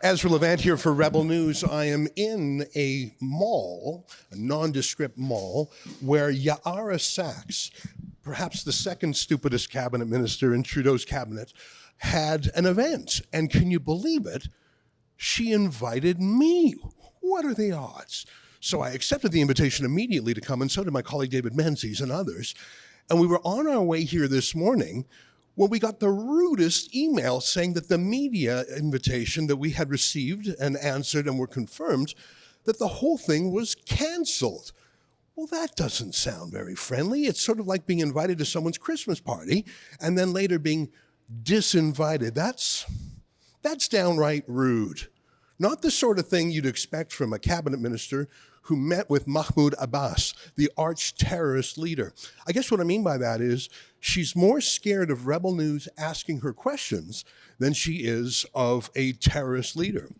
Ezra Levant here for Rebel News. I am in a mall, a nondescript mall, where Ya'ara Saks, perhaps the second stupidest cabinet minister in Trudeau's cabinet, had an event. And can you believe it? She invited me. What are the odds? So I accepted the invitation immediately to come, and so did my colleague David Menzies and others. And we were on our way here this morning when we got the rudest email saying that the media invitation that we had received and answered and were confirmed, that the whole thing was canceled. Well, that doesn't sound very friendly. It's sort of like being invited to someone's Christmas party and then later being disinvited. That's downright rude. Not the sort of thing you'd expect from a cabinet minister who met with Mahmoud Abbas, the arch-terrorist leader. I guess what I mean by that is she's more scared of Rebel News asking her questions than she is of a terrorist leader.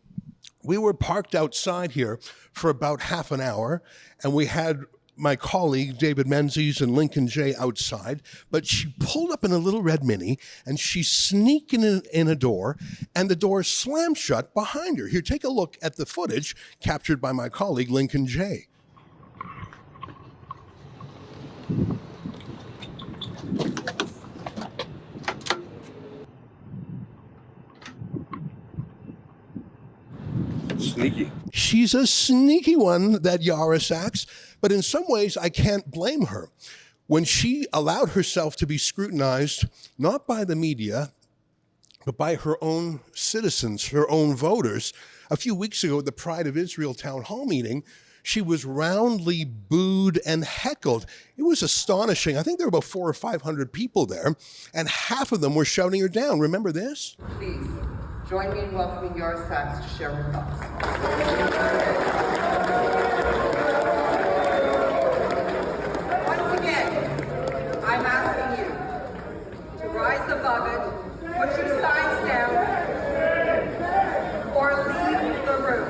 We were parked outside here for about half an hour, and we had my colleague David Menzies and Lincoln Jay outside, but she pulled up in a little red Mini and she's sneaking in a door, and the door slammed shut behind her. Here, take a look at the footage captured by my colleague Lincoln Jay. Sneaky. She's a sneaky one, that Ya'ara Saks, but in some ways I can't blame her. When she allowed herself to be scrutinized, not by the media, but by her own citizens, her own voters, a few weeks ago at the Pride of Israel town hall meeting, she was roundly booed and heckled. It was astonishing. I think there were about 400 or 500 people there, and half of them were shouting her down. Remember this? Please join me in welcoming Ya'ara Saks to share her thoughts. Once again, I'm asking you to rise above it, put your signs down, or leave the room.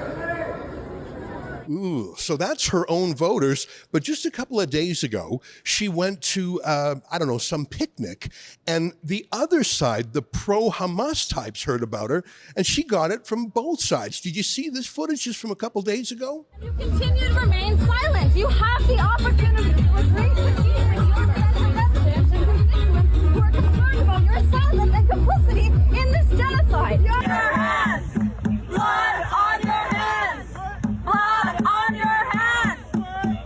Ooh, so that's her own voters. But just a couple of days ago, she went to, some picnic. And the other side, the pro-Hamas types, heard about her. And she got it from both sides. Did you see this footage just from a couple days ago? You continue to remain silent. You have the opportunity to agree with me and your residents and constituents who are concerned about your silence and complicity in this genocide. Your hands! Blood on your hands! Blood on your hands!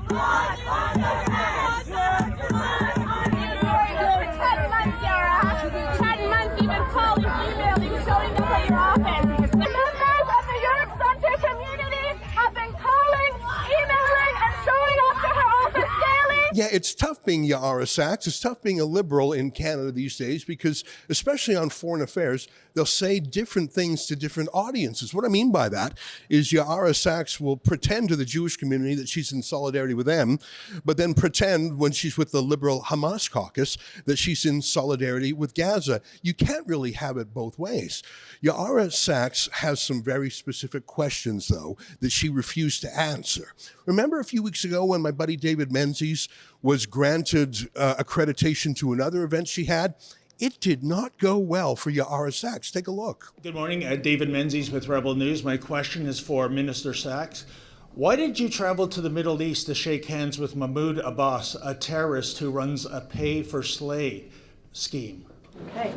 Blood on your hands! Blood on your hands! For 10 months, Ya'ara. 10 months you've been calling, emailing, showing up at your office. The members of the York Center community have been calling, emailing, and showing up to her office daily. Yeah, it's tough being Ya'ara Saks. It's tough being a liberal in Canada these days because, especially on foreign affairs, they'll say different things to different audiences. What I mean by that is Ya'ara Saks will pretend to the Jewish community that she's in solidarity with them, but then pretend when she's with the liberal Hamas caucus that she's in solidarity with Gaza. You can't really have it both ways. Ya'ara Saks has some very specific questions, though, that she refused to answer. Remember a few weeks ago when my buddy David Menzies was granted accreditation to another event she had? It did not go well for Ya'ara Saks. Take a look. Good morning, David Menzies with Rebel News. My question is for Minister Saks. Why did you travel to the Middle East to shake hands with Mahmoud Abbas, a terrorist who runs a pay-for-slay scheme? Okay,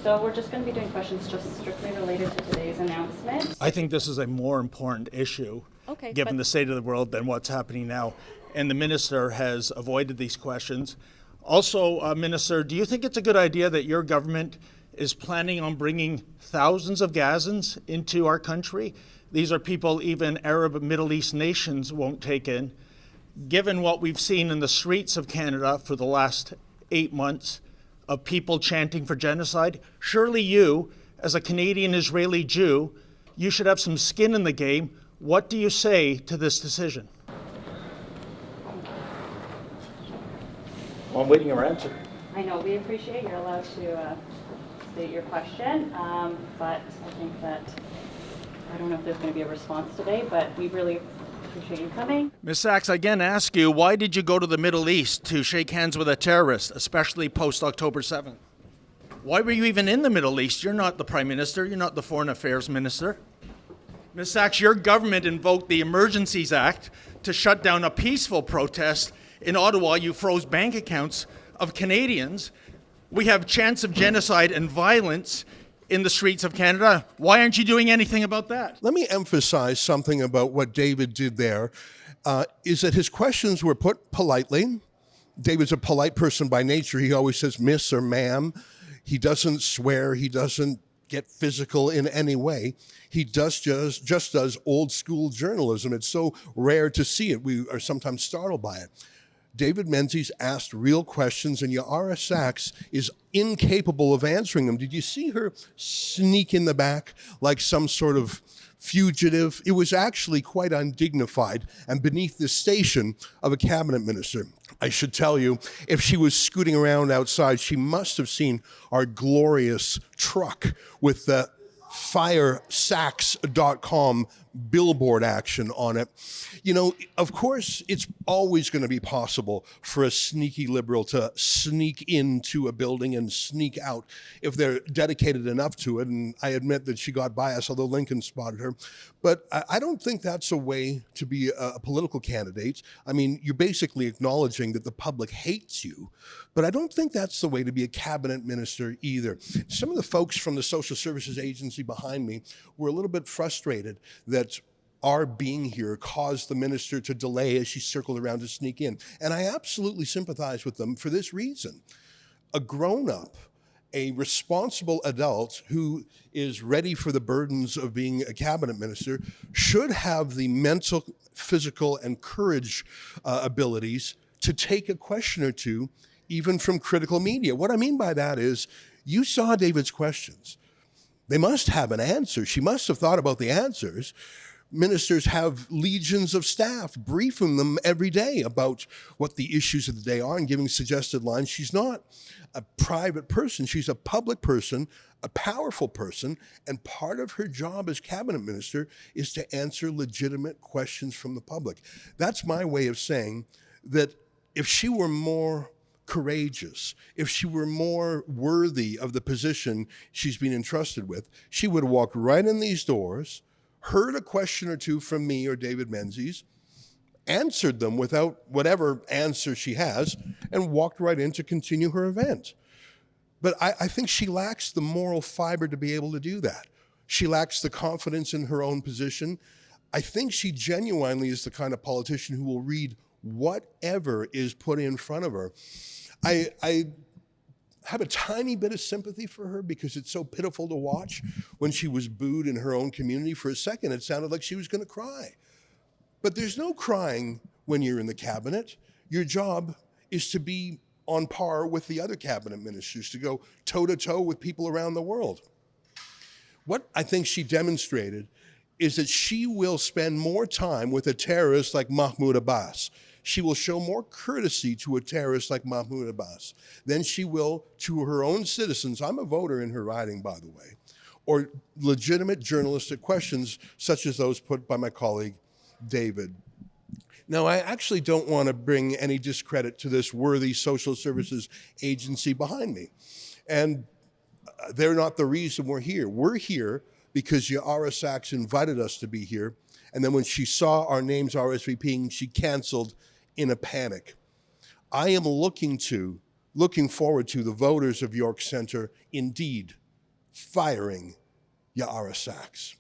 so we're just going to be doing questions just strictly related to today's announcement. I think this is a more important issue, given the state of the world, than what's happening now. And the minister has avoided these questions. Also, Minister, do you think it's a good idea that your government is planning on bringing thousands of Gazans into our country? These are people even Arab Middle East nations won't take in. Given what we've seen in the streets of Canada for the last 8 months of people chanting for genocide, surely you, as a Canadian Israeli Jew, you should have some skin in the game. What do you say to this decision? Well, I'm waiting your answer. I know, we appreciate you're allowed to state your question, but I think that, I don't know if there's going to be a response today, but we really appreciate you coming. Ms. Saks, I again ask you, why did you go to the Middle East to shake hands with a terrorist, especially post-October 7th? Why were you even in the Middle East? You're not the Prime Minister. You're not the Foreign Affairs Minister. Ms. Saks, your government invoked the Emergencies Act to shut down a peaceful protest. In Ottawa, you froze bank accounts of Canadians. We have chants of genocide and violence in the streets of Canada. Why aren't you doing anything about that? Let me emphasize something about what David did there, is that his questions were put politely. David's a polite person by nature. He always says miss or ma'am. He doesn't swear. He doesn't get physical in any way. He just does old school journalism. It's so rare to see it. We are sometimes startled by it. David Menzies asked real questions, and Ya'ara Saks is incapable of answering them. Did you see her sneak in the back like some sort of fugitive? It was actually quite undignified and beneath the station of a cabinet minister. I should tell you, if she was scooting around outside, she must have seen our glorious truck with the firesaks.com billboard action on it. You know, of course, it's always going to be possible for a sneaky liberal to sneak into a building and sneak out if they're dedicated enough to it. And I admit that she got biased, although Lincoln spotted her. But I don't think that's a way to be a political candidate. I mean, you're basically acknowledging that the public hates you, but I don't think that's the way to be a cabinet minister either. Some of the folks from the social services agency behind me were a little bit frustrated that our being here caused the minister to delay as she circled around to sneak in. And I absolutely sympathize with them for this reason. A grown-up, a responsible adult who is ready for the burdens of being a cabinet minister should have the mental, physical, and courage abilities to take a question or two, even from critical media. What I mean by that is, you saw David's questions. They must have an answer. She must have thought about the answers. Ministers have legions of staff briefing them every day about what the issues of the day are and giving suggested lines. She's not a private person. She's a public person, a powerful person, and part of her job as cabinet minister is to answer legitimate questions from the public. That's my way of saying that if she were more courageous, if she were more worthy of the position she's been entrusted with, she would have walked right in these doors, heard a question or two from me or David Menzies, answered them without whatever answer she has, and walked right in to continue her event. But I think she lacks the moral fiber to be able to do that. She lacks the confidence in her own position. I think she genuinely is the kind of politician who will read whatever is put in front of her. I have a tiny bit of sympathy for her because it's so pitiful to watch. When she was booed in her own community, for a second it sounded like she was going to cry. But there's no crying when you're in the cabinet. Your job is to be on par with the other cabinet ministers, to go toe-to-toe with people around the world. What I think she demonstrated is that she will spend more time with a terrorist like Mahmoud Abbas. She will show more courtesy to a terrorist like Mahmoud Abbas than she will to her own citizens. I'm a voter in her riding, by the way, or legitimate journalistic questions such as those put by my colleague, David. Now, I actually don't want to bring any discredit to this worthy social services agency behind me. And they're not the reason we're here. We're here because Ya'ara Saks invited us to be here. And then when she saw our names RSVPing, she canceled in a panic. I am looking forward to the voters of York Centre indeed firing Ya'ara Saks.